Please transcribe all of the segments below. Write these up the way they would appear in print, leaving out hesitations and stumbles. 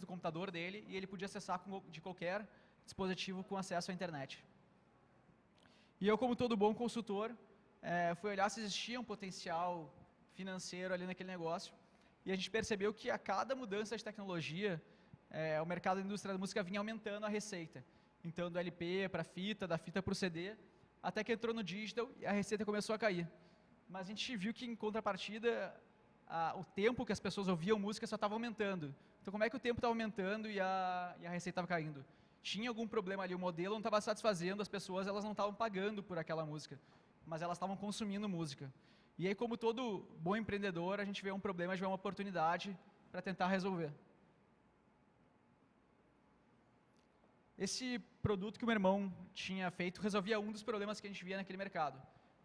do computador dele e ele podia acessar de qualquer dispositivo com acesso à internet. E eu, como todo bom consultor, fui olhar se existia um potencial financeiro ali naquele negócio. E a gente percebeu que a cada mudança de tecnologia, o mercado da indústria da música vinha aumentando a receita. Então, do LP para a fita, da fita para o CD, até que entrou no digital e a receita começou a cair. Mas a gente viu que, em contrapartida, o tempo que as pessoas ouviam música só estava aumentando. Então, como é que o tempo estava aumentando e a receita estava caindo? Tinha algum problema ali, o modelo não estava satisfazendo as pessoas, elas não estavam pagando por aquela música, mas elas estavam consumindo música. E aí, como todo bom empreendedor, a gente vê um problema, a gente vê uma oportunidade para tentar resolver. Esse produto que o meu irmão tinha feito resolvia um dos problemas que a gente via naquele mercado,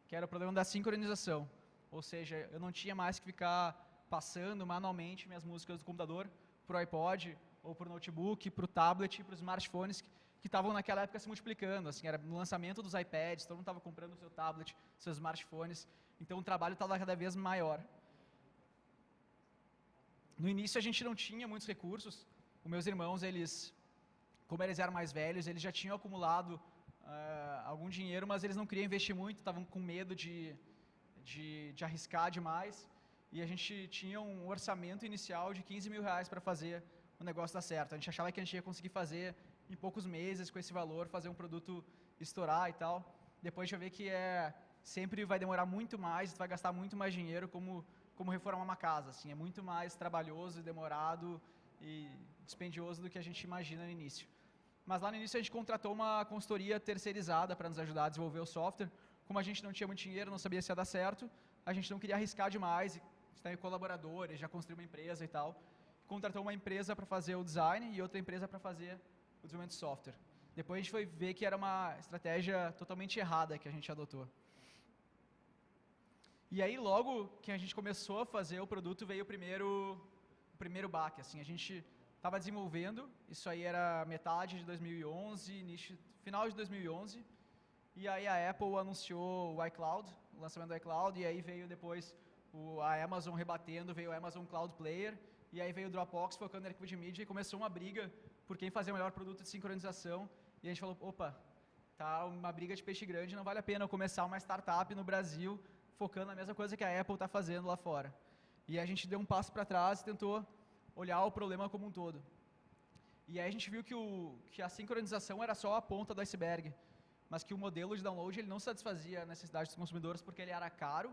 que era o problema da sincronização. Ou seja, eu não tinha mais que ficar passando manualmente minhas músicas do computador para o iPod, ou para o notebook, para o tablet, para os smartphones que estavam naquela época se multiplicando. Assim, era no lançamento dos iPads, todo mundo estava comprando o seu tablet, seus smartphones, então o trabalho estava cada vez maior. No início a gente não tinha muitos recursos, os meus irmãos, como eles eram mais velhos, eles já tinham acumulado algum dinheiro, mas eles não queriam investir muito, estavam com medo de arriscar demais, e a gente tinha um orçamento inicial de 15 mil reais para fazer o negócio dar certo. A gente achava que a gente ia conseguir fazer em poucos meses, com esse valor, fazer um produto estourar e tal. Depois a gente vai ver que sempre vai demorar muito mais, tu vai gastar muito mais dinheiro como reformar uma casa. Assim, é muito mais trabalhoso, demorado e dispendioso do que a gente imagina no início. Mas lá no início a gente contratou uma consultoria terceirizada para nos ajudar a desenvolver o software. Como a gente não tinha muito dinheiro, não sabia se ia dar certo, a gente não queria arriscar demais, tem colaboradores, já construiu uma empresa e tal. Contratou uma empresa para fazer o design e outra empresa para fazer o desenvolvimento de software. Depois a gente foi ver que era uma estratégia totalmente errada que a gente adotou. E aí, logo que a gente começou a fazer o produto, veio o primeiro baque. Assim, a gente estava desenvolvendo, isso aí era metade de 2011, final de 2011, e aí a Apple anunciou o iCloud, o lançamento do iCloud, e aí veio depois a Amazon rebatendo, veio o Amazon Cloud Player, e aí veio o Dropbox focando em arquivo de mídia, e começou uma briga por quem fazia o melhor produto de sincronização, e a gente falou, opa, tá uma briga de peixe grande, não vale a pena eu começar uma startup no Brasil focando na mesma coisa que a Apple está fazendo lá fora. E a gente deu um passo para trás e tentou olhar o problema como um todo. E aí a gente viu que a sincronização era só a ponta do iceberg, mas que o modelo de download ele não satisfazia a necessidade dos consumidores porque ele era caro,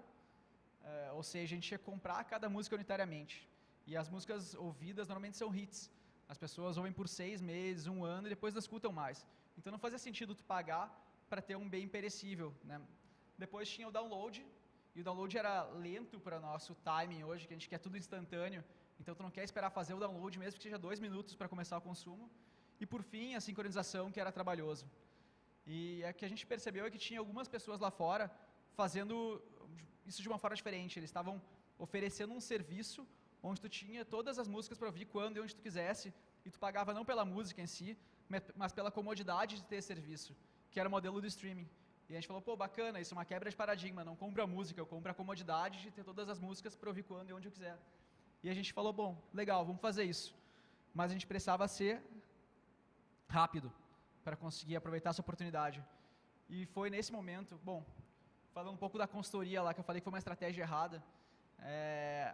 ou seja, a gente tinha que comprar cada música unitariamente. E as músicas ouvidas normalmente são hits. As pessoas ouvem por 6 meses, 1 ano e depois não escutam mais. Então não fazia sentido tu pagar para ter um bem perecível, né? Depois tinha o download, e o download era lento para o nosso timing hoje, que a gente quer tudo instantâneo. Então tu não quer esperar fazer o download, mesmo que seja 2 minutos para começar o consumo. E por fim, a sincronização, que era trabalhoso. E o que a gente percebeu é que tinha algumas pessoas lá fora fazendo isso de uma forma diferente. Eles estavam oferecendo um serviço onde tu tinha todas as músicas para ouvir quando e onde tu quisesse, e tu pagava não pela música em si, mas pela comodidade de ter esse serviço, que era o modelo do streaming. E a gente falou, pô, bacana, isso é uma quebra de paradigma, não compro a música, eu compro a comodidade de ter todas as músicas para ouvir quando e onde eu quiser. E a gente falou, bom, legal, vamos fazer isso. Mas a gente precisava ser rápido para conseguir aproveitar essa oportunidade. E foi nesse momento, bom, falando um pouco da consultoria lá, que eu falei que foi uma estratégia errada,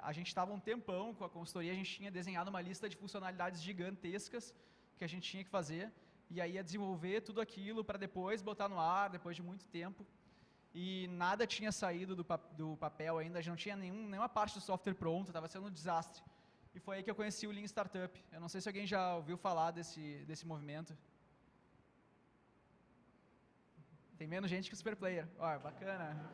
a gente estava um tempão com a consultoria, a gente tinha desenhado uma lista de funcionalidades gigantescas que a gente tinha que fazer, e aí ia desenvolver tudo aquilo para depois botar no ar, depois de muito tempo. E nada tinha saído do papel ainda, a gente não tinha nenhuma parte do software pronto, estava sendo um desastre. E foi aí que eu conheci o Lean Startup. Eu não sei se alguém já ouviu falar desse movimento. Tem menos gente que o Superplayer. Ó, bacana.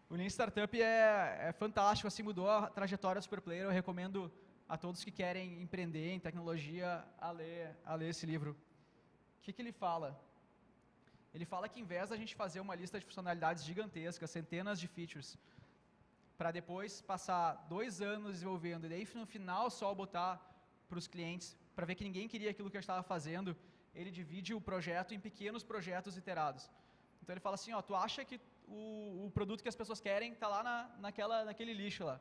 O Lean Startup é fantástico, assim, mudou a trajetória do Superplayer. Eu recomendo a todos que querem empreender em tecnologia a ler esse livro. O que ele fala? Ele fala que, em vez da gente fazer uma lista de funcionalidades gigantescas, centenas de features, para depois passar 2 anos desenvolvendo, e daí no final só botar para os clientes, para ver que ninguém queria aquilo que a gente estava fazendo, ele divide o projeto em pequenos projetos iterados. Então ele fala assim, ó, tu acha que o produto que as pessoas querem está lá naquele lixo lá.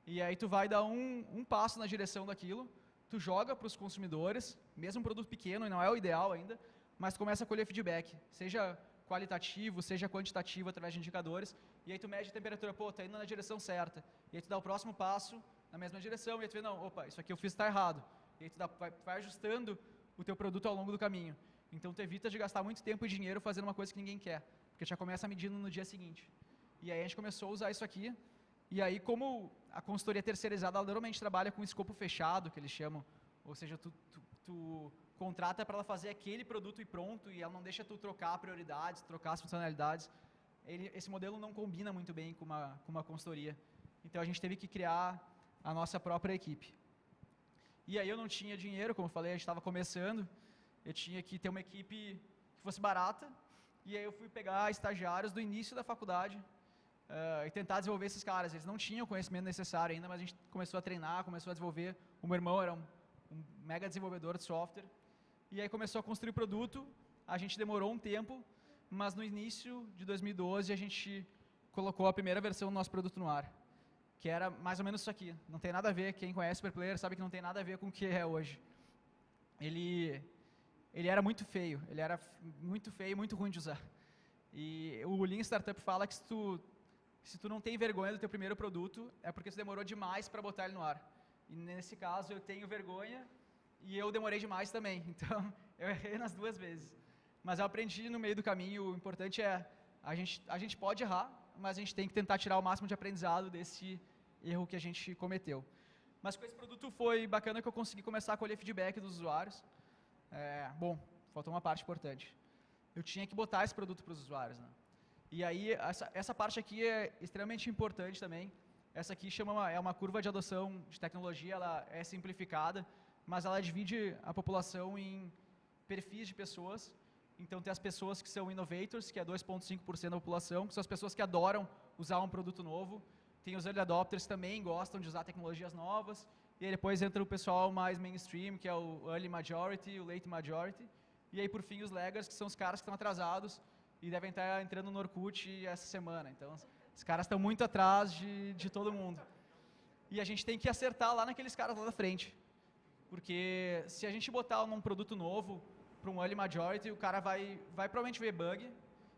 E aí tu vai dar um passo na direção daquilo, tu joga para os consumidores, mesmo um produto pequeno, e não é o ideal ainda, mas tu começa a colher feedback, seja qualitativo, seja quantitativo, através de indicadores, e aí tu mede a temperatura, pô, tá indo na direção certa, e aí tu dá o próximo passo na mesma direção, e aí tu vê, não, opa, isso aqui eu fiz tá errado, e aí tu vai ajustando o teu produto ao longo do caminho. Então tu evita de gastar muito tempo e dinheiro fazendo uma coisa que ninguém quer, porque já começa medindo no dia seguinte. E aí a gente começou a usar isso aqui, e aí como a consultoria terceirizada, ela normalmente trabalha com escopo fechado, que eles chamam, ou seja, tu contrata para ela fazer aquele produto e pronto, e ela não deixa tu trocar prioridades, trocar as funcionalidades. Esse modelo não combina muito bem com uma consultoria. Então a gente teve que criar a nossa própria equipe. E aí eu não tinha dinheiro, como eu falei, a gente estava começando, eu tinha que ter uma equipe que fosse barata, e aí eu fui pegar estagiários do início da faculdade e tentar desenvolver esses caras. Eles não tinham o conhecimento necessário ainda, mas a gente começou a treinar, começou a desenvolver. O meu irmão era um mega desenvolvedor de software, e aí começou a construir o produto. A gente demorou um tempo, mas no início de 2012 a gente colocou a primeira versão do nosso produto no ar, que era mais ou menos isso aqui. Não tem nada a ver, quem conhece o Superplayer sabe que não tem nada a ver com o que é hoje. Ele era muito feio, muito ruim de usar. E o Lean Startup fala que se tu não tem vergonha do teu primeiro produto, é porque tu demorou demais para botar ele no ar. E nesse caso eu tenho vergonha e eu demorei demais também, então eu errei nas duas vezes. Mas eu aprendi no meio do caminho, o importante é, a gente pode errar, mas a gente tem que tentar tirar o máximo de aprendizado desse erro que a gente cometeu. Mas com esse produto foi bacana que eu consegui começar a colher feedback dos usuários. Bom, faltou uma parte importante. Eu tinha que botar esse produto para os usuários, né? E aí, essa parte aqui é extremamente importante também. Essa aqui é uma curva de adoção de tecnologia, ela é simplificada, mas ela divide a população em perfis de pessoas. Então tem as pessoas que são innovators, que é 2,5% da população, que são as pessoas que adoram usar um produto novo. Tem os early adopters que também gostam de usar tecnologias novas. E aí depois entra o pessoal mais mainstream, que é o early majority, o late majority. E aí por fim os laggards, que são os caras que estão atrasados e devem estar entrando no Orkut essa semana. Então os caras estão muito atrás de todo mundo. E a gente tem que acertar lá naqueles caras lá da frente. Porque se a gente botar num produto novo, para um early majority, o cara vai provavelmente ver bug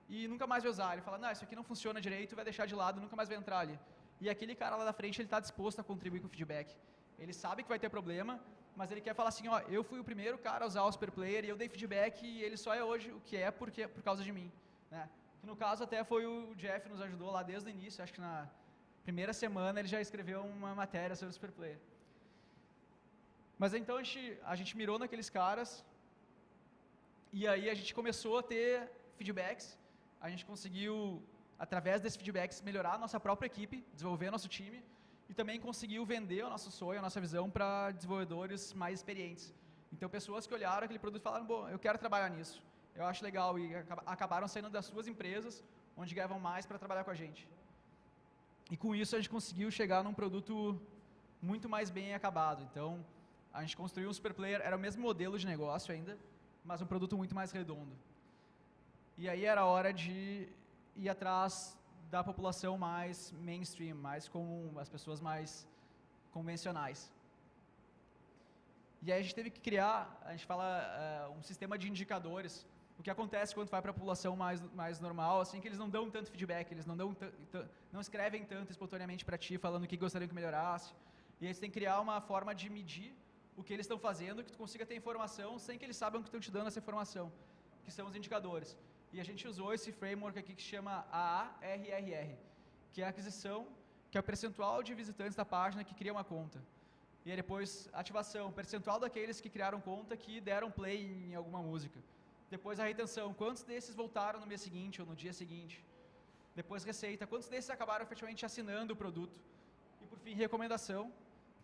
e nunca mais vai usar. Ele fala, não, isso aqui não funciona direito, vai deixar de lado, nunca mais vai entrar ali. E aquele cara lá da frente, ele está disposto a contribuir com o feedback. Ele sabe que vai ter problema, mas ele quer falar assim, ó, eu fui o primeiro cara a usar o Superplayer e eu dei feedback e ele só é hoje o que é por causa de mim, né? Que no caso até foi o Jeff nos ajudou lá desde o início, acho que na primeira semana ele já escreveu uma matéria sobre o Superplayer. Mas então a gente mirou naqueles caras e aí a gente começou a ter feedbacks, a gente conseguiu, através desses feedbacks, melhorar a nossa própria equipe, desenvolver nosso time e também conseguiu vender o nosso sonho, a nossa visão para desenvolvedores mais experientes. Então pessoas que olharam aquele produto e falaram, bom, eu quero trabalhar nisso, eu acho legal, e acabaram saindo das suas empresas, onde ganhavam mais para trabalhar com a gente. E com isso a gente conseguiu chegar num produto muito mais bem acabado. Então a gente construiu um Superplayer, era o mesmo modelo de negócio ainda, mas um produto muito mais redondo. E aí era hora de ir atrás da população mais mainstream, mais comum, as pessoas mais convencionais. E aí a gente teve que criar, a gente fala, um sistema de indicadores. O que acontece quando vai para a população mais normal, assim, que eles não dão tanto feedback, eles não escrevem tanto espontaneamente para ti, falando o que gostariam que melhorasse. E aí você tem que criar uma forma de medir o que eles estão fazendo, que tu consiga ter informação sem que eles saibam que estão te dando essa informação, que são os indicadores. E a gente usou esse framework aqui que se chama AARRR, que é a aquisição, que é o percentual de visitantes da página que cria uma conta. E aí depois, ativação, percentual daqueles que criaram conta que deram play em alguma música. Depois a retenção, quantos desses voltaram no mês seguinte ou no dia seguinte. Depois receita, quantos desses acabaram efetivamente assinando o produto. E por fim, recomendação,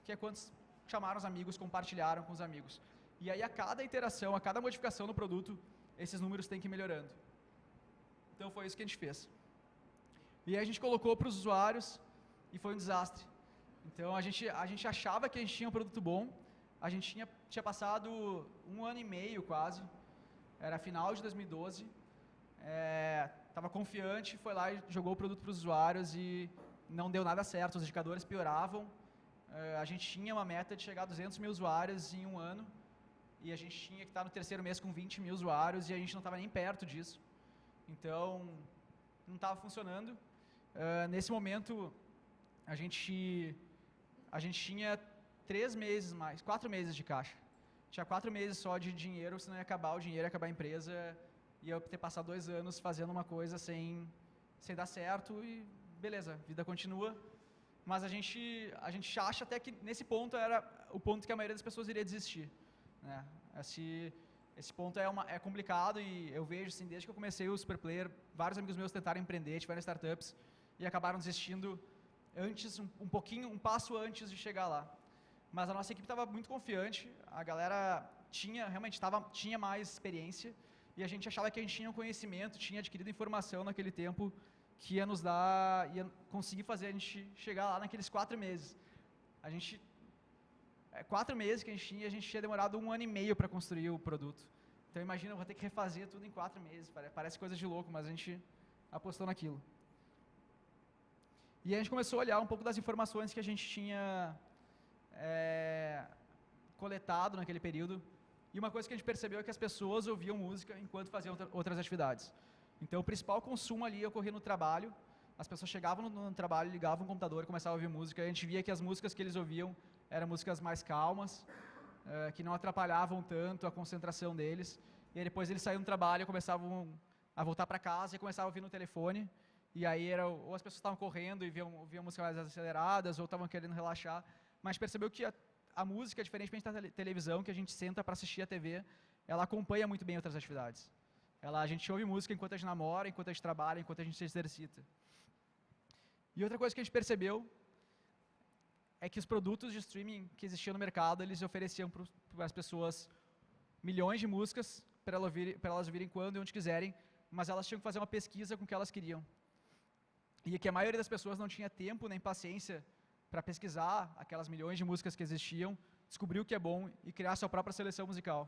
que é quantos chamaram os amigos, compartilharam com os amigos. E aí a cada iteração, a cada modificação no produto, esses números têm que ir melhorando. Então foi isso que a gente fez. E aí a gente colocou para os usuários e foi um desastre. Então a gente achava que a gente tinha um produto bom, a gente tinha passado 1 ano e meio quase, era final de 2012, estava confiante, foi lá e jogou o produto para os usuários e não deu nada certo, os indicadores pioravam a gente tinha uma meta de chegar a 200 mil usuários em um ano, e a gente tinha que estar no terceiro mês com 20 mil usuários, e a gente não estava nem perto disso. Então, não estava funcionando. Nesse momento, a gente tinha 4 meses de caixa. Tinha 4 meses só de dinheiro, senão ia acabar o dinheiro, ia acabar a empresa, e eu ter passado 2 anos fazendo uma coisa sem dar certo, e beleza, a vida continua. Mas a gente acha até que nesse ponto era o ponto que a maioria das pessoas iria desistir, né? Esse ponto é complicado, e eu vejo, assim, desde que eu comecei o Superplayer, vários amigos meus tentaram empreender, tiveram startups, e acabaram desistindo antes, um passo antes de chegar lá. Mas a nossa equipe estava muito confiante, a galera realmente tinha mais experiência, e a gente achava que a gente tinha um conhecimento, tinha adquirido informação naquele tempo que ia conseguir fazer a gente chegar lá naqueles 4 meses. 4 meses que a gente tinha demorado 1 ano e meio para construir o produto. Então imagina, eu vou ter que refazer tudo em 4 meses, parece coisa de louco, mas a gente apostou naquilo. E a gente começou a olhar um pouco das informações que a gente tinha coletado naquele período, e uma coisa que a gente percebeu é que as pessoas ouviam música enquanto faziam outras atividades. Então o principal consumo ali ocorria no trabalho, as pessoas chegavam no trabalho, ligavam o computador e começavam a ouvir música, e a gente via que as músicas que eles ouviam eram músicas mais calmas, que não atrapalhavam tanto a concentração deles, e aí depois eles saíam do trabalho e começavam a voltar para casa e começavam a ouvir no telefone, e aí ou as pessoas estavam correndo e ouviam músicas mais aceleradas, ou estavam querendo relaxar, mas percebeu que a música, diferentemente da televisão, que a gente senta para assistir a TV, ela acompanha muito bem outras atividades. A gente ouve música enquanto a gente namora, enquanto a gente trabalha, enquanto a gente se exercita. E outra coisa que a gente percebeu é que os produtos de streaming que existiam no mercado, eles ofereciam para as pessoas milhões de músicas para elas ouvirem quando e onde quiserem, mas elas tinham que fazer uma pesquisa com o que elas queriam. E que a maioria das pessoas não tinha tempo nem paciência para pesquisar aquelas milhões de músicas que existiam, descobrir o que é bom e criar sua própria seleção musical.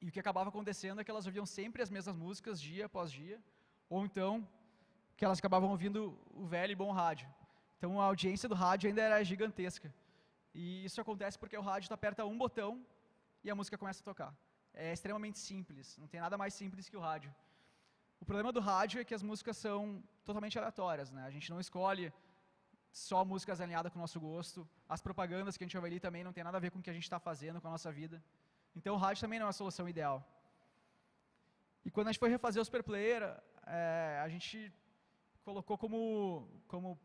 E o que acabava acontecendo é que elas ouviam sempre as mesmas músicas, dia após dia, ou então que elas acabavam ouvindo o velho e bom rádio. Então a audiência do rádio ainda era gigantesca. E isso acontece porque o rádio aperta um botão e a música começa a tocar. É extremamente simples, não tem nada mais simples que o rádio. O problema do rádio é que as músicas são totalmente aleatórias, né? A gente não escolhe só músicas alinhadas com o nosso gosto, as propagandas que a gente ouve ali também não tem nada a ver com o que a gente está fazendo com a nossa vida. Então o rádio também não é a solução ideal. E quando a gente foi refazer o Superplayer, a gente colocou como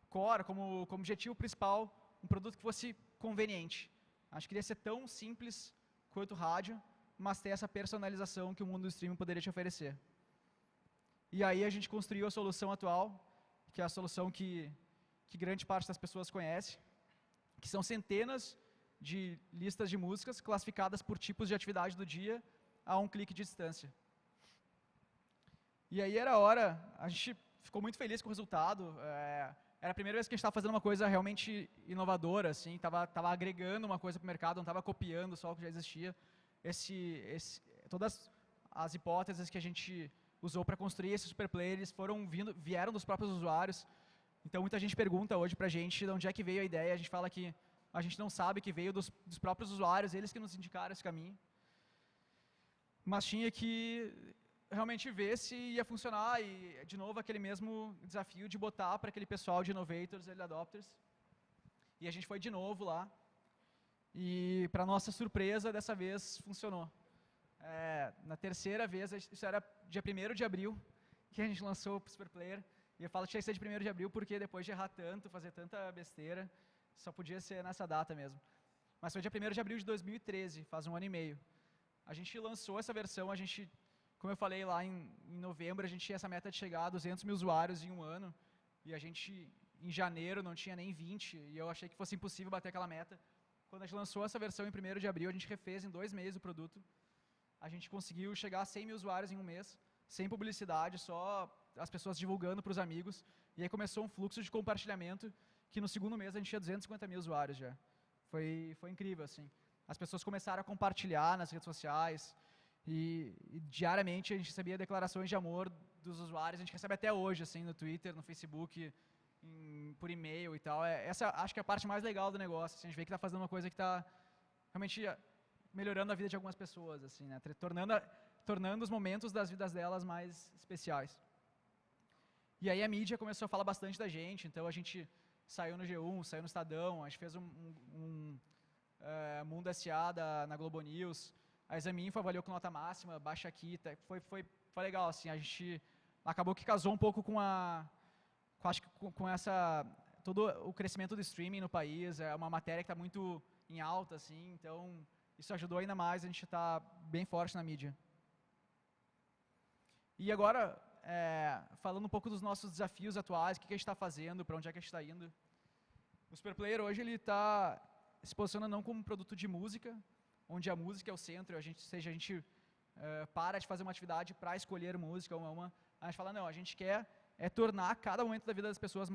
core, como objetivo principal, um produto que fosse conveniente. A gente queria ser tão simples quanto o rádio, mas ter essa personalização que o mundo do streaming poderia te oferecer. E aí a gente construiu a solução atual, que é a solução que grande parte das pessoas conhece, que são centenas de listas de músicas classificadas por tipos de atividade do dia a um clique de distância. E aí era a hora, a gente ficou muito feliz com o resultado, era a primeira vez que a gente estava fazendo uma coisa realmente inovadora, assim, estava agregando uma coisa para o mercado, não estava copiando só o que já existia. Todas as hipóteses que a gente usou para construir esses Superplayers vieram dos próprios usuários. Então muita gente pergunta hoje para a gente de onde é que veio a ideia, a gente fala que a gente não sabe que veio dos próprios usuários, eles que nos indicaram esse caminho. Mas tinha que realmente ver se ia funcionar e, de novo, aquele mesmo desafio de botar para aquele pessoal de innovators, early adopters. E a gente foi de novo lá. E, para nossa surpresa, dessa vez funcionou. Na terceira vez, isso era dia 1º de abril, que a gente lançou o Superplayer. E eu falo que tinha que ser de 1º de abril, porque depois de errar tanto, fazer tanta besteira, só podia ser nessa data mesmo. Mas foi dia 1º de abril de 2013, faz 1 ano e meio. A gente lançou essa versão, como eu falei lá em novembro, a gente tinha essa meta de chegar a 200 mil usuários em 1 ano, e a gente, em janeiro, não tinha nem 20, e eu achei que fosse impossível bater aquela meta. Quando a gente lançou essa versão em 1º de abril, a gente refez em 2 meses o produto, a gente conseguiu chegar a 100 mil usuários em 1 mês, sem publicidade, só as pessoas divulgando para os amigos, e aí começou um fluxo de compartilhamento, que no segundo mês a gente tinha 250 mil usuários já. Foi incrível, assim. As pessoas começaram a compartilhar nas redes sociais, e diariamente a gente recebia declarações de amor dos usuários, a gente recebe até hoje, assim, no Twitter, no Facebook, por e-mail e tal. Essa acho que é a parte mais legal do negócio. Assim, a gente vê que está fazendo uma coisa que está realmente melhorando a vida de algumas pessoas, assim, né? Tornando os momentos das vidas delas mais especiais. E aí a mídia começou a falar bastante da gente, então a gente saiu no G1, saiu no Estadão, a gente fez Mundo S.A. na Globo News, a Exame Info avaliou com nota máxima, baixa aqui, foi legal, assim, a gente acabou que casou um pouco com essa, todo o crescimento do streaming no país, é uma matéria que está muito em alta, assim, então isso ajudou ainda mais a gente estar bem forte na mídia. E agora, falando um pouco dos nossos desafios atuais, o que a gente está fazendo, para onde é que a gente está indo. O Superplayer hoje ele está se posicionando não como um produto de música, onde a música é o centro, a gente para de fazer uma atividade para escolher música a gente fala, não, a gente quer tornar cada momento da vida das pessoas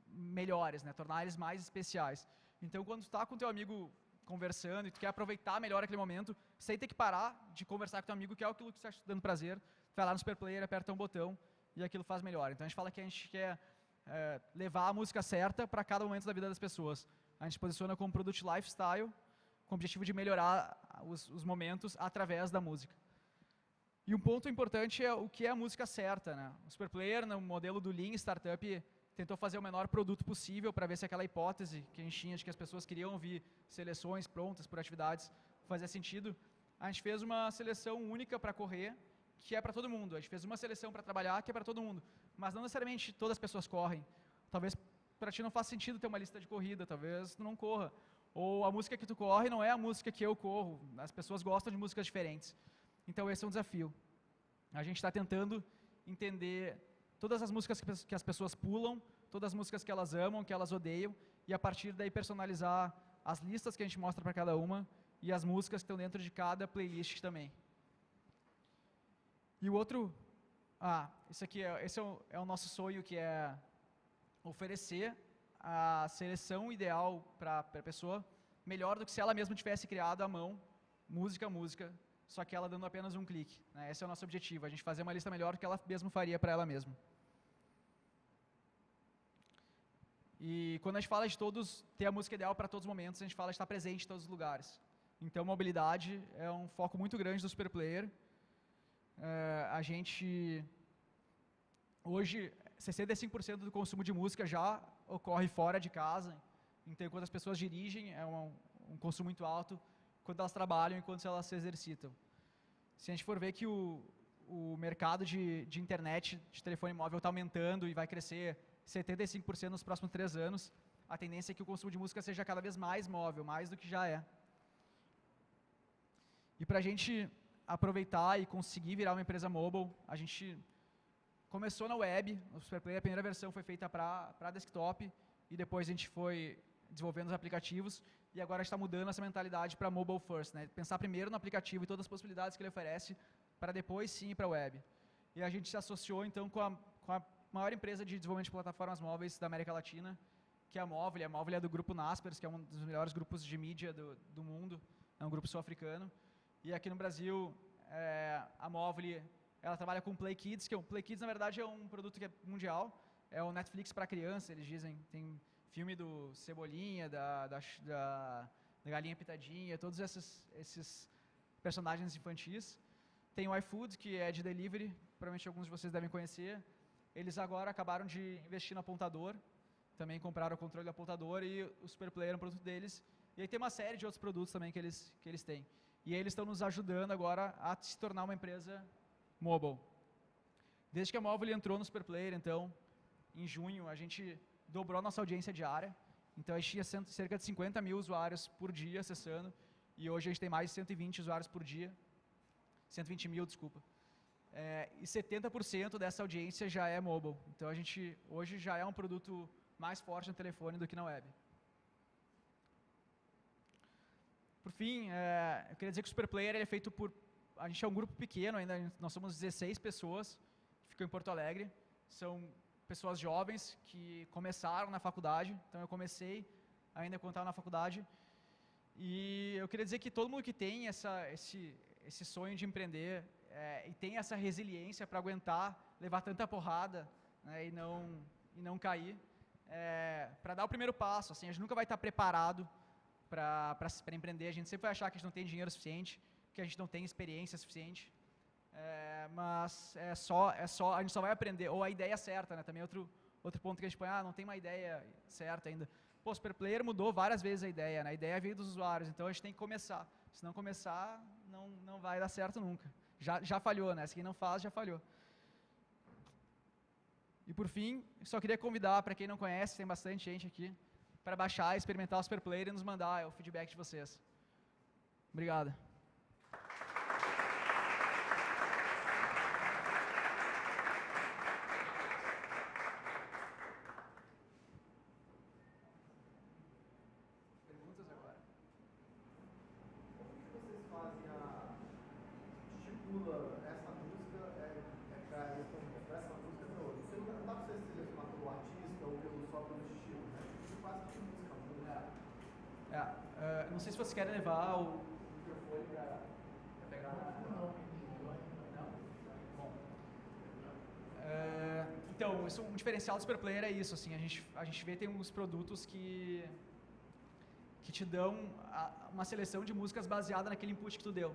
melhores, né? Tornar eles mais especiais. Então, quando tu está com teu amigo conversando e tu quer aproveitar melhor aquele momento, sem ter que parar de conversar com teu amigo, que é aquilo que está te dando prazer, tu vai lá no Superplayer, aperta um botão e aquilo faz melhor. Então, a gente fala que a gente quer levar a música certa para cada momento da vida das pessoas. A gente posiciona como produto lifestyle, com o objetivo de melhorar os momentos através da música. E um ponto importante é o que é a música certa, né? O Superplayer, no modelo do Lean Startup, tentou fazer o menor produto possível para ver se aquela hipótese que a gente tinha de que as pessoas queriam ouvir seleções prontas por atividades fazia sentido. A gente fez uma seleção única para correr, que é para todo mundo. A gente fez uma seleção para trabalhar, que é para todo mundo. Mas não necessariamente todas as pessoas correm. Talvez para ti não faça sentido ter uma lista de corrida, talvez tu não corra. Ou a música que tu corre não é a música que eu corro. As pessoas gostam de músicas diferentes. Então esse é um desafio. A gente está tentando entender todas as músicas que as pessoas pulam, todas as músicas que elas amam, que elas odeiam, e a partir daí personalizar as listas que a gente mostra para cada uma e as músicas que estão dentro de cada playlist também. E o outro, esse é o nosso sonho, que é oferecer a seleção ideal para a pessoa, melhor do que se ela mesma tivesse criado à mão, música a música, só que ela dando apenas um clique, né? Esse é o nosso objetivo, a gente fazer uma lista melhor do que ela mesma faria para ela mesma. E quando a gente fala de ter a música ideal para todos os momentos, a gente fala de estar presente em todos os lugares. Então, mobilidade é um foco muito grande do Superplayer. A gente, hoje, 65% do consumo de música já ocorre fora de casa. Então, quando as pessoas dirigem, é um consumo muito alto. Quando elas trabalham e quando elas se exercitam. Se a gente for ver que o mercado de internet, de telefone móvel está aumentando e vai crescer 75% nos próximos 3 anos, a tendência é que o consumo de música seja cada vez mais móvel, mais do que já é. E para a gente aproveitar e conseguir virar uma empresa mobile, a gente começou na web, o Superplayer, a primeira versão foi feita para desktop, e depois a gente foi desenvolvendo os aplicativos, e agora a gente está mudando essa mentalidade para mobile first, né? Pensar primeiro no aplicativo e todas as possibilidades que ele oferece, para depois sim ir para a web. E a gente se associou então com a maior empresa de desenvolvimento de plataformas móveis da América Latina, que é a Movile. A Movile é do grupo Naspers, que é um dos melhores grupos de mídia do mundo, é um grupo sul-africano. E aqui no Brasil, a Movile, ela trabalha com o Play Kids, que o Play Kids na verdade é um produto que é mundial, é o Netflix para criança, eles dizem, tem filme do Cebolinha, da Galinha Pitadinha, todos esses personagens infantis. Tem o iFood, que é de delivery, provavelmente alguns de vocês devem conhecer. Eles agora acabaram de investir no apontador, também compraram o controle do apontador e o Superplayer é um produto deles. E aí tem uma série de outros produtos também que eles têm. E aí eles estão nos ajudando agora a se tornar uma empresa mobile. Desde que a Movile entrou no Superplayer, então, em junho, a gente dobrou a nossa audiência diária. Então a gente tinha cerca de 50 mil usuários por dia acessando, e hoje a gente tem mais de 120 usuários por dia. 120 mil, desculpa. E 70% dessa audiência já é mobile. Então a gente hoje já é um produto mais forte no telefone do que na web. Por fim, eu queria dizer que o Superplayer é feito por... A gente é um grupo pequeno ainda, nós somos 16 pessoas, que ficam em Porto Alegre. São pessoas jovens que começaram na faculdade, então eu comecei ainda quando estava na faculdade. E eu queria dizer que todo mundo que tem esse sonho de empreender e tem essa resiliência para aguentar, levar tanta porrada, né, e não cair, para dar o primeiro passo. Assim, a gente nunca vai estar preparado para empreender. A gente sempre vai achar que a gente não tem dinheiro suficiente, que a gente não tem experiência suficiente. Mas a gente só vai aprender, ou a ideia certa, né? Também outro ponto que a gente põe, não tem uma ideia certa ainda. Pô, o Superplayer mudou várias vezes a ideia, né? A ideia veio dos usuários, então a gente tem que começar. Se não começar, não vai dar certo nunca. Já falhou, né? Se quem não faz, já falhou. E por fim, só queria convidar, para quem não conhece, tem bastante gente aqui, para baixar, experimentar o Superplayer e nos mandar o feedback de vocês. Obrigado. Perguntas agora. Como que vocês fazem estipula essa música para essa música para outra? Você não dá para você selecionar pelo artista ou só pelo estilo, né? Você faz que música muda. Não sei se vocês querem levar o microfone para pegar. Não. Bom. Então, um diferencial do Superplayer é isso. Assim, a gente vê tem uns produtos que te dão uma seleção de músicas baseada naquele input que tu deu.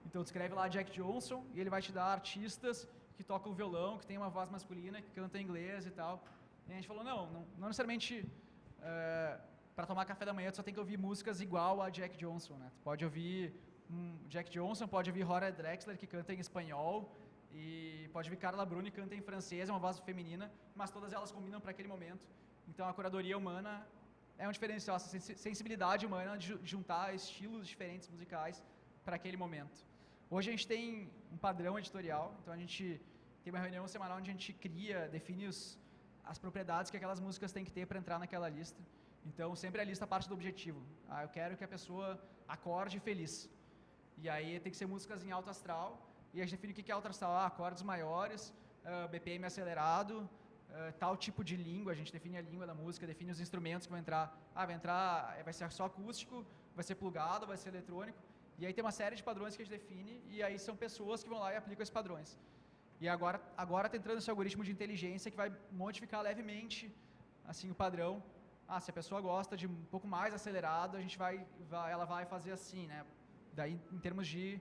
Então, tu escreve lá Jack Johnson e ele vai te dar artistas que tocam violão, que tem uma voz masculina, que cantam em inglês e tal. E a gente falou, não necessariamente para tomar café da manhã tu só tem que ouvir músicas igual a Jack Johnson, né? Tu pode ouvir Jack Johnson, pode ouvir Horace Drexler, que canta em espanhol, e pode ouvir Carla Bruni, que canta em francês, é uma voz feminina, mas todas elas combinam para aquele momento. Então, a curadoria humana é um diferencial, essa sensibilidade humana de juntar estilos diferentes musicais para aquele momento. Hoje a gente tem um padrão editorial, então a gente tem uma reunião semanal onde a gente define as propriedades que aquelas músicas têm que ter para entrar naquela lista. Então sempre a lista parte do objetivo. Eu quero que a pessoa acorde feliz. E aí tem que ser músicas em alto astral, e a gente define o que é alto astral, acordes maiores, BPM acelerado, tal tipo de língua, a gente define a língua da música, define os instrumentos que vão entrar. Vai ser só acústico, vai ser plugado, vai ser eletrônico. E aí tem uma série de padrões que a gente define, e aí são pessoas que vão lá e aplicam esses padrões. E agora está entrando esse algoritmo de inteligência que vai modificar levemente assim, o padrão. Se a pessoa gosta de um pouco mais acelerado, ela vai fazer assim, né? Daí em termos de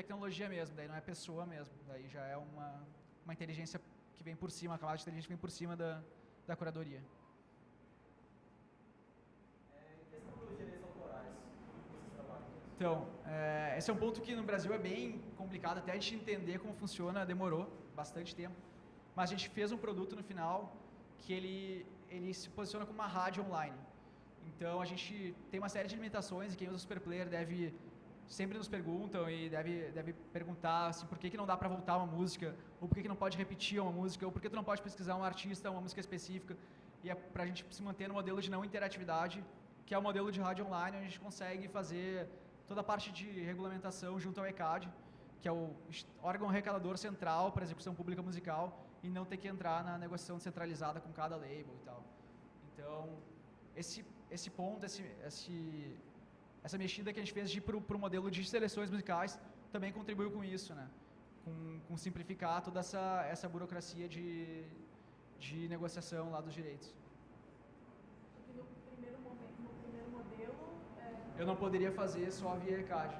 tecnologia mesmo, daí não é pessoa mesmo, daí já é uma inteligência que vem por cima, a camada de inteligência que vem por cima da curadoria. Em questão dos direitos autorais, como vocês trabalham? Então, esse é um ponto que no Brasil é bem complicado, até a gente entender como funciona, demorou bastante tempo, mas a gente fez um produto no final que ele se posiciona como uma rádio online. Então, a gente tem uma série de limitações e quem usa o Superplayer sempre nos perguntam e deve perguntar assim, por que não dá para voltar uma música, ou por que não pode repetir uma música, ou por que tu não pode pesquisar um artista, uma música específica. E é para a gente se manter no modelo de não interatividade, que é o modelo de rádio online, onde a gente consegue fazer toda a parte de regulamentação junto ao ECAD, que é o órgão arrecadador central para a execução pública musical, e não ter que entrar na negociação descentralizada com cada label e tal. Então, esse ponto, essa mexida que a gente fez de ir para o modelo de seleções musicais também contribuiu com isso, né? Com simplificar toda essa burocracia de negociação lá dos direitos. Porque no primeiro modelo... Eu não poderia fazer só via ECAD.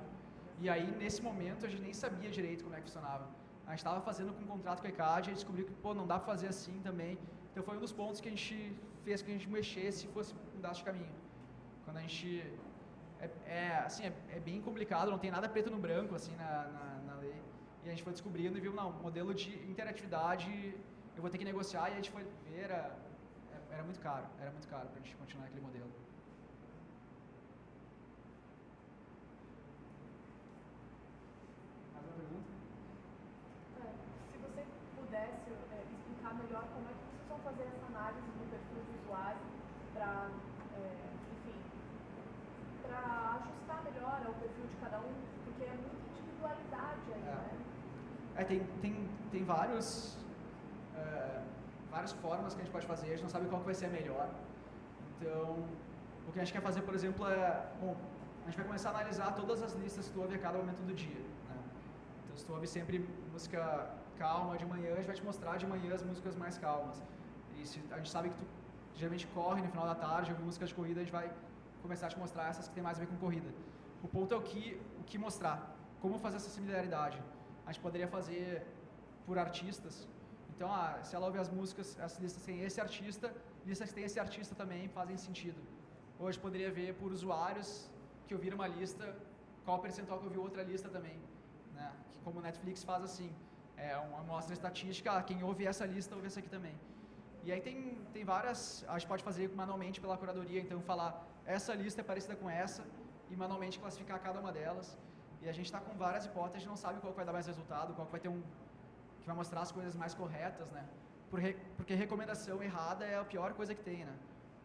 E aí, nesse momento, a gente nem sabia direito como é que funcionava. A gente estava fazendo com um contrato com a ECAD e descobriu que, não dá para fazer assim também. Então, foi um dos pontos que a gente fez que a gente mexesse e fosse mudasse de caminho. Quando a gente... É bem complicado, não tem nada preto no branco, assim, na lei. E a gente foi descobrindo e viu, modelo de interatividade, eu vou ter que negociar, e a gente foi ver, era muito caro para a gente continuar naquele modelo. Mais uma pergunta? Se você pudesse explicar melhor como é que vocês vão fazer essa análise do perfil do usuário para, para ajustar melhor ao perfil de cada um, porque é muita individualidade aí, né? Tem várias formas que a gente pode fazer, a gente não sabe qual que vai ser a melhor. Então, o que a gente quer fazer, por exemplo, a gente vai começar a analisar todas as listas que tu ouve a cada momento do dia, né? Então, se tu ouve sempre música calma de manhã, a gente vai te mostrar de manhã as músicas mais calmas. E se a gente sabe que tu geralmente corre no final da tarde, algumas músicas de corrida, a gente vai começar a te mostrar essas que tem mais a ver com corrida. O ponto é o que mostrar, como fazer essa similaridade. A gente poderia fazer por artistas. Então, se ela ouve as músicas, as listas têm esse artista, listas que têm esse artista também fazem sentido. Hoje poderia ver por usuários que ouviram uma lista, qual o percentual que ouviu outra lista também, né? Que como o Netflix faz assim, é uma amostra estatística, quem ouve essa lista ouve essa aqui também. E aí tem várias, a gente pode fazer manualmente pela curadoria, então falar essa lista é parecida com essa e manualmente classificar cada uma delas. E a gente está com várias hipóteses, a gente não sabe qual vai dar mais resultado, qual que vai ter que vai mostrar as coisas mais corretas, né? Porque recomendação errada é a pior coisa que tem, né?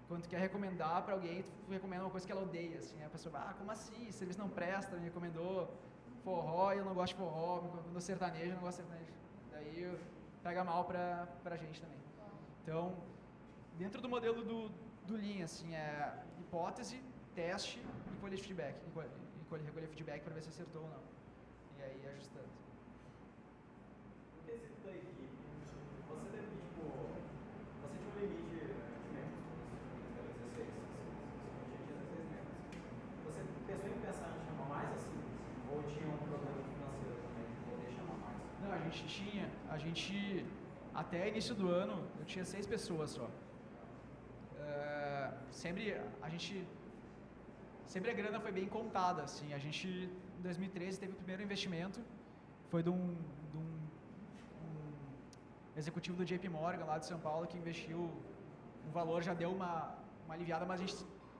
Quando tu quer recomendar para alguém, tu recomenda uma coisa que ela odeia, assim, a pessoa, como assim? Esse serviço não presta, me recomendou forró e eu não gosto de forró, me recomendou sertanejo, eu não gosto de sertanejo. Daí pega mal pra gente também. Então, dentro do modelo do Lean, assim, é hipótese, teste e colher feedback. Recolher feedback para ver se acertou ou não. E aí ajustando. No quesito da equipe, você teve que, tipo, você tinha um limite de membros, você tinha 16 membros. Você pensou em pensar em chamar mais assim? Ou tinha um problema financeiro também de poder chamar mais? Não, a gente, até início do ano, eu tinha 6 pessoas só. Sempre a grana foi bem contada, assim, a gente, em 2013, teve o primeiro investimento, foi de um executivo do JP Morgan, lá de São Paulo, que investiu um valor, já deu uma aliviada, mas a gente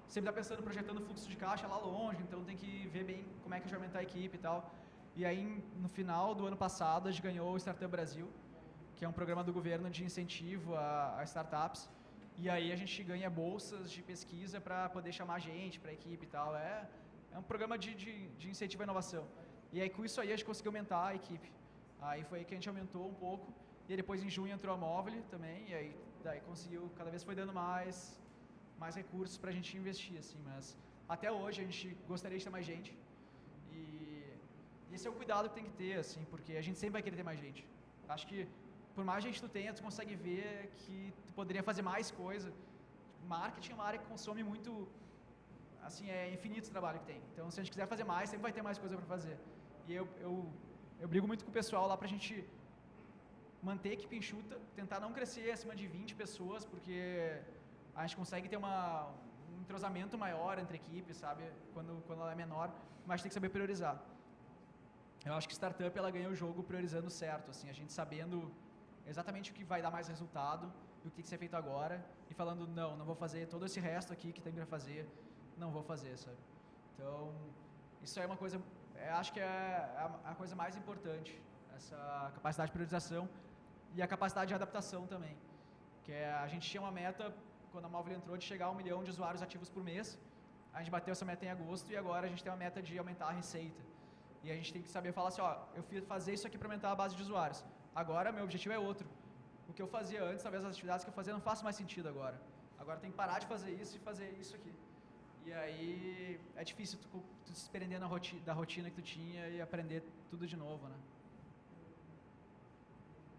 sempre está pensando, projetando fluxo de caixa lá longe, então tem que ver bem como é que a gente vai aumentar a equipe e tal. E aí, no final do ano passado, a gente ganhou o Startup Brasil, que é um programa do governo de incentivo a startups. E aí a gente ganha bolsas de pesquisa para poder chamar gente para a equipe e tal. É um programa de incentivo à inovação. E aí com isso aí a gente conseguiu aumentar a equipe. Aí foi aí que a gente aumentou um pouco. E aí, depois em junho entrou a Móvel também. E aí daí conseguiu, cada vez foi dando mais recursos para a gente investir, assim. Mas até hoje a gente gostaria de ter mais gente. E esse é o cuidado que tem que ter, assim, porque a gente sempre vai querer ter mais gente. Acho que por mais gente tu tenha, tu consegue ver que tu poderia fazer mais coisa. Marketing é uma área que consome muito, assim, é infinito o trabalho que tem. Então, se a gente quiser fazer mais, sempre vai ter mais coisa para fazer. E eu brigo muito com o pessoal lá pra gente manter a equipe enxuta, tentar não crescer acima de 20 pessoas, porque a gente consegue ter um entrosamento maior entre equipes, sabe? Quando ela é menor, mas tem que saber priorizar. Eu acho que startup ela ganha o jogo priorizando certo, assim, a gente sabendo exatamente o que vai dar mais resultado e o que tem que ser feito agora e falando, não vou fazer todo esse resto aqui que tem para fazer, não vou fazer, sabe? Então, isso aí é uma coisa, acho que é a coisa mais importante, essa capacidade de priorização e a capacidade de adaptação também, que a gente tinha uma meta, quando a Móvel entrou, de chegar a 1 milhão de usuários ativos por mês, a gente bateu essa meta em agosto e agora a gente tem uma meta de aumentar a receita. E a gente tem que saber falar assim, eu fiz fazer isso aqui para aumentar a base de usuários. Agora, meu objetivo é outro. O que eu fazia antes, talvez as atividades que eu fazia não façam mais sentido agora. Agora tem que parar de fazer isso e fazer isso aqui. E aí é difícil tu se prender da rotina que tu tinha e aprender tudo de novo, né?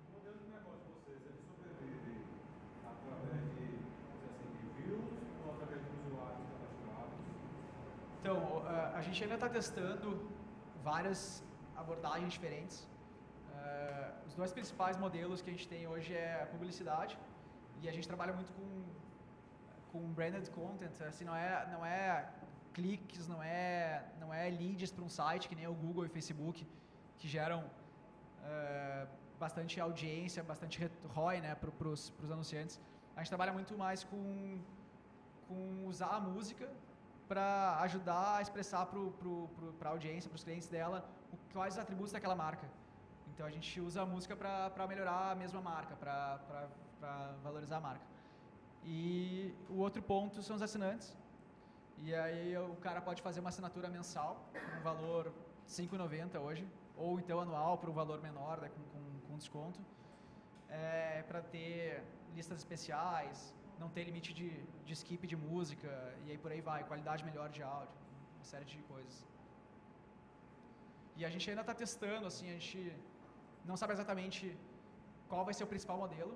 O modelo de negócio de vocês, ele sobrevive através de views ou através de usuários cadastrados? Então, a gente ainda está testando várias abordagens diferentes. Os 2 principais modelos que a gente tem hoje é a publicidade e a gente trabalha muito com branded content, assim, não é cliques, não é leads para um site que nem o Google e o Facebook que geram bastante audiência, bastante ROI, né, para os anunciantes. A gente trabalha muito mais com usar a música para ajudar a expressar para a audiência, para os clientes dela, quais os atributos daquela marca. Então a gente usa a música para melhorar a mesma marca, para valorizar a marca. E o outro ponto são os assinantes. E aí o cara pode fazer uma assinatura mensal, com um valor R$ 5,90 hoje, ou então anual por um valor menor, né, com desconto, para ter listas especiais, não ter limite de skip de música, e aí por aí vai, qualidade melhor de áudio, uma série de coisas. E a gente ainda está testando, assim, a gente não sabe exatamente qual vai ser o principal modelo.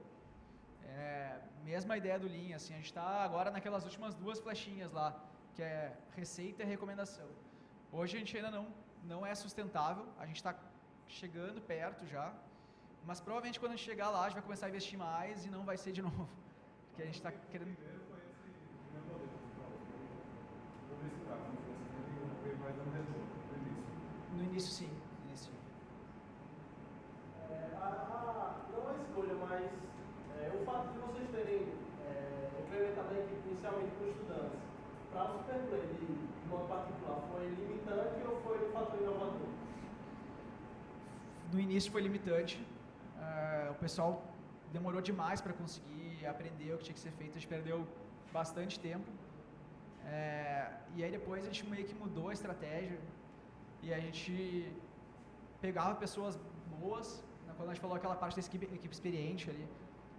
Mesma ideia do Lean, assim, a gente está agora naquelas últimas 2 flechinhas lá, que é receita e recomendação. Hoje a gente ainda não é sustentável, a gente está chegando perto já, mas provavelmente quando a gente chegar lá a gente vai começar a investir mais e não vai ser de novo, porque a gente está querendo... Primeiro foi esse meu modelo de publicidade, não veio mais no retorno, no início. No início, sim. No início. Não a escolha, mas o fato de vocês terem implementado a equipe inicialmente com estudantes, para o Superplay de modo particular, foi limitante ou foi um fator inovador? No início foi limitante, o pessoal demorou demais para conseguir aprender o que tinha que ser feito, a gente perdeu bastante tempo. E aí depois a gente meio que mudou a estratégia e a gente pegava pessoas boas, quando a gente falou aquela parte da equipe experiente ali,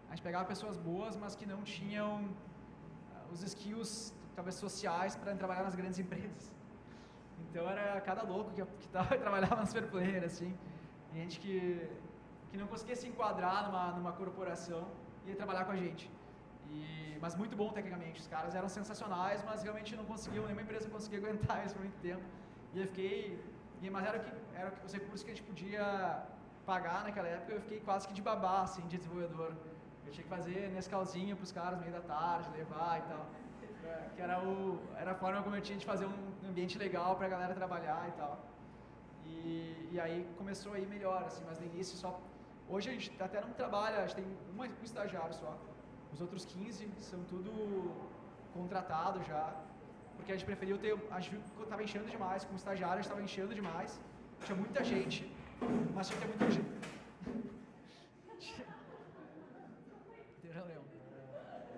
a gente pegava pessoas boas, mas que não tinham os skills, talvez sociais, para trabalhar nas grandes empresas. Então era cada louco que trabalhava no Superplayer, assim, gente que não conseguia se enquadrar numa corporação e ia trabalhar com a gente. Mas muito bom tecnicamente, os caras eram sensacionais, mas realmente não conseguiam, nenhuma empresa conseguia aguentar isso por muito tempo. E eu fiquei, mas era os recursos que a gente podia pagar naquela época, eu fiquei quase que de babá, assim, de desenvolvedor. Eu tinha que fazer Nescauzinho para os caras no meio da tarde, levar e tal. Que era a forma como eu tinha de fazer um ambiente legal para a galera trabalhar e tal. E aí começou a ir melhor, assim, mas no início só... Hoje a gente até não trabalha, a gente tem um estagiário só. Os outros 15 são tudo contratado já, porque a gente preferiu ter... A gente viu que estava enchendo demais, com o estagiário a gente estava enchendo demais, tinha muita gente, mas tinha que ter muita gente.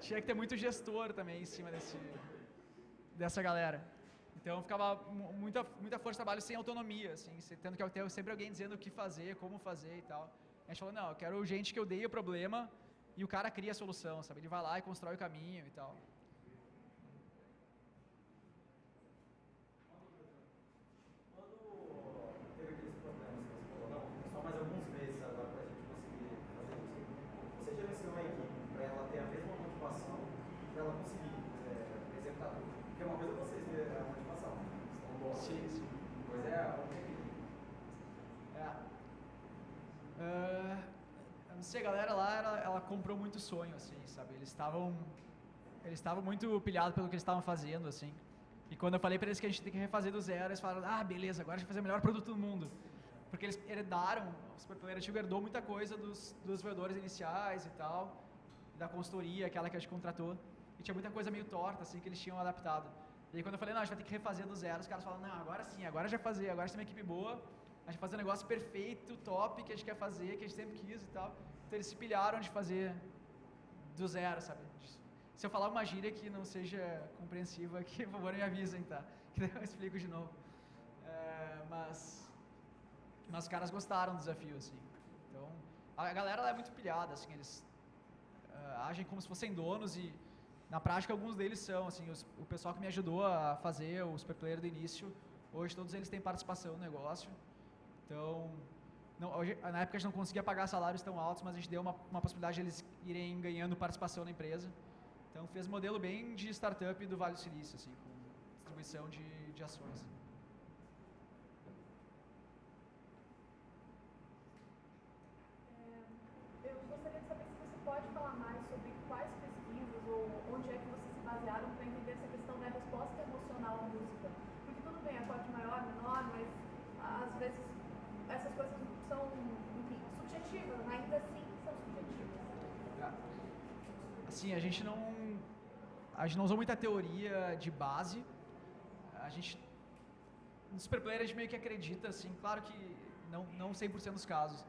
Tinha que ter muito gestor também em cima dessa galera. Então ficava muita força de trabalho sem autonomia, assim, tendo que ter sempre alguém dizendo o que fazer, como fazer e tal. A gente falou, não, eu quero gente que odeie o problema e o cara cria a solução, sabe? Ele vai lá e constrói o caminho e tal. Quando teve aqueles problemas que você falou, não, só mais alguns meses agora para a gente conseguir fazer isso. Você gerenciou a equipe para ela ter a mesma motivação, para ela conseguir executar tudo? Porque uma coisa é vocês ver a motivação, estão bons. Sim. Pois é, o que eu não sei, a galera lá, ela comprou muito sonho, assim, sabe? Eles estavam muito pilhados pelo que eles estavam fazendo, assim. E quando eu falei para eles que a gente tem que refazer do zero, eles falaram, beleza, agora a gente vai fazer o melhor produto do mundo. Porque eles herdaram, o Superplayer antigo herdou muita coisa dos desenvolvedores iniciais e tal, da consultoria, aquela que a gente contratou. E tinha muita coisa meio torta, assim, que eles tinham adaptado. E aí quando eu falei, não, a gente vai ter que refazer do zero, os caras falaram, não, agora sim, agora já fazer, agora a gente tem uma equipe boa, a gente vai fazer um negócio perfeito, top, que a gente quer fazer, que a gente sempre quis e tal. Então eles se pilharam de fazer do zero, sabe? Se eu falar uma gíria que não seja compreensiva aqui, por favor, me avisem, tá? Que daí eu explico de novo. Mas os caras gostaram do desafio, assim. Então, a galera lá é muito pilhada, assim, eles agem como se fossem donos e, na prática, alguns deles são, assim, o pessoal que me ajudou a fazer o Superplayer do início, hoje todos eles têm participação no negócio. Então, hoje, na época a gente não conseguia pagar salários tão altos, mas a gente deu uma possibilidade de eles irem ganhando participação na empresa. Então, fez um modelo bem de startup do Vale do Silício, assim, com distribuição de ações. Eu gostaria de saber se você pode falar mais sobre quais pesquisas ou onde é que vocês se basearam para entender essa questão da resposta emocional à música. Porque tudo bem, acorde maior, menor, mas às vezes essas coisas são, enfim, subjetivas, ainda assim são subjetivas. Assim, a gente não usou muita teoria de base. No Superplayer a gente meio que acredita, assim, claro que não 100% dos casos,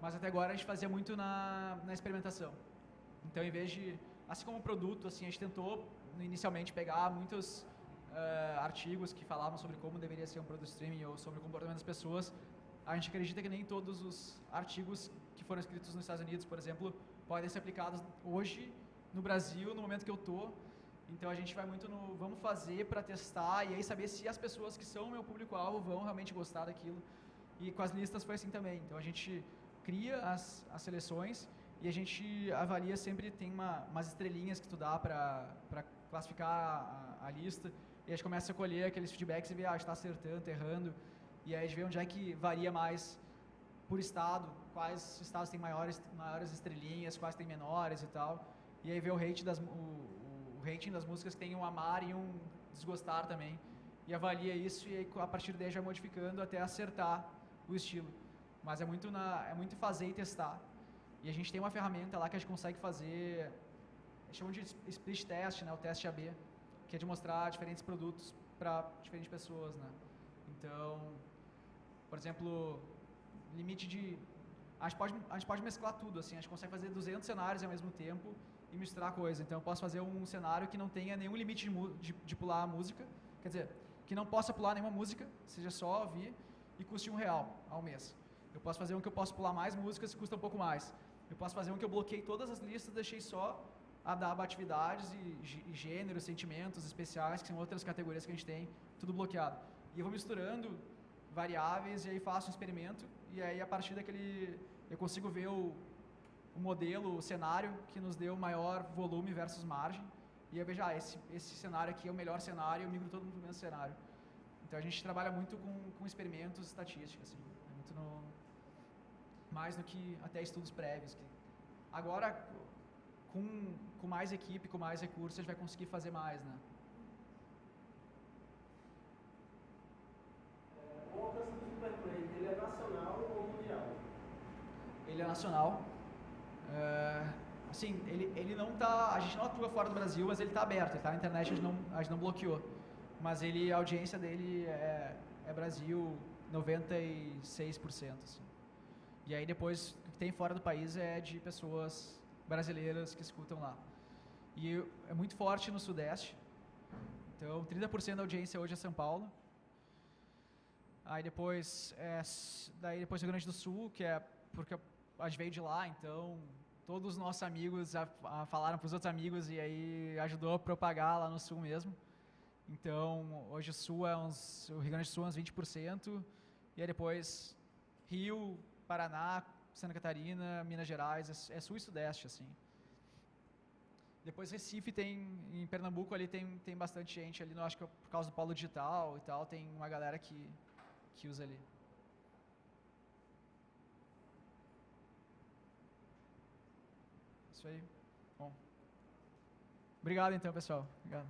mas até agora a gente fazia muito na experimentação. Então, em vez de, assim como o produto, assim, a gente tentou inicialmente pegar muitos artigos que falavam sobre como deveria ser um produto streaming ou sobre o comportamento das pessoas. A gente acredita que nem todos os artigos que foram escritos nos Estados Unidos, por exemplo, podem ser aplicados hoje no Brasil, no momento que eu estou. Então a gente vai muito no vamos fazer para testar e aí saber se as pessoas que são o meu público-alvo vão realmente gostar daquilo. E com as listas foi assim também. Então a gente cria as seleções e a gente avalia sempre, tem umas estrelinhas que tu dá para classificar a lista, e a gente começa a colher aqueles feedbacks e ver, está acertando, tá errando, e aí a gente vê onde é que varia mais por estado, quais estados têm maiores estrelinhas, quais têm menores e tal, e aí vê o rating das músicas que tem um amar e um desgostar também, e avalia isso, e aí a partir daí já modificando até acertar o estilo. Mas é muito fazer e testar. E a gente tem uma ferramenta lá que a gente consegue fazer, chamam de split test, né, o teste AB, que é de mostrar diferentes produtos para diferentes pessoas, né. Então, por exemplo, limite de... A gente pode mesclar tudo, assim, a gente consegue fazer 200 cenários ao mesmo tempo e misturar coisa. Então, eu posso fazer um cenário que não tenha nenhum limite de pular a música, quer dizer, que não possa pular nenhuma música, seja só ouvir, e custe R$1 ao mês. Eu posso fazer um que eu posso pular mais músicas e custa um pouco mais. Eu posso fazer um que eu bloqueei todas as listas, deixei só a da atividades e gêneros, sentimentos especiais, que são outras categorias que a gente tem, tudo bloqueado. E eu vou misturando variáveis e aí faço um experimento, e aí a partir daquele eu consigo ver o modelo, o cenário que nos deu maior volume versus margem, e eu vejo, esse cenário aqui é o melhor cenário, eu migro todo mundo para o mesmo cenário. Então a gente trabalha muito com experimentos e estatísticas, assim, é muito mais do que até estudos prévios. Agora, com mais equipe, com mais recursos, a gente vai conseguir fazer mais, né? O alcance do Superplay, ele é nacional ou mundial? Ele é nacional. Assim, ele não tá... A gente não atua fora do Brasil, mas ele está aberto, ele está na internet, a gente não bloqueou. Mas a audiência dele é Brasil 96%, assim. E aí depois, o que tem fora do país é de pessoas brasileiras que escutam lá. E é muito forte no Sudeste. Então, 30% da audiência hoje é São Paulo. Aí depois, depois Rio Grande do Sul, que é porque a gente veio de lá, então todos os nossos amigos falaram para os outros amigos e aí ajudou a propagar lá no Sul mesmo. Então, hoje o Rio Grande do Sul é uns 20%, e aí depois Rio, Paraná, Santa Catarina, Minas Gerais, é Sul e Sudeste, assim. Depois Recife em Pernambuco ali tem bastante gente ali, acho que por causa do polo digital e tal, tem uma galera que usa ali. Isso aí. Bom. Obrigado então, pessoal. Obrigado.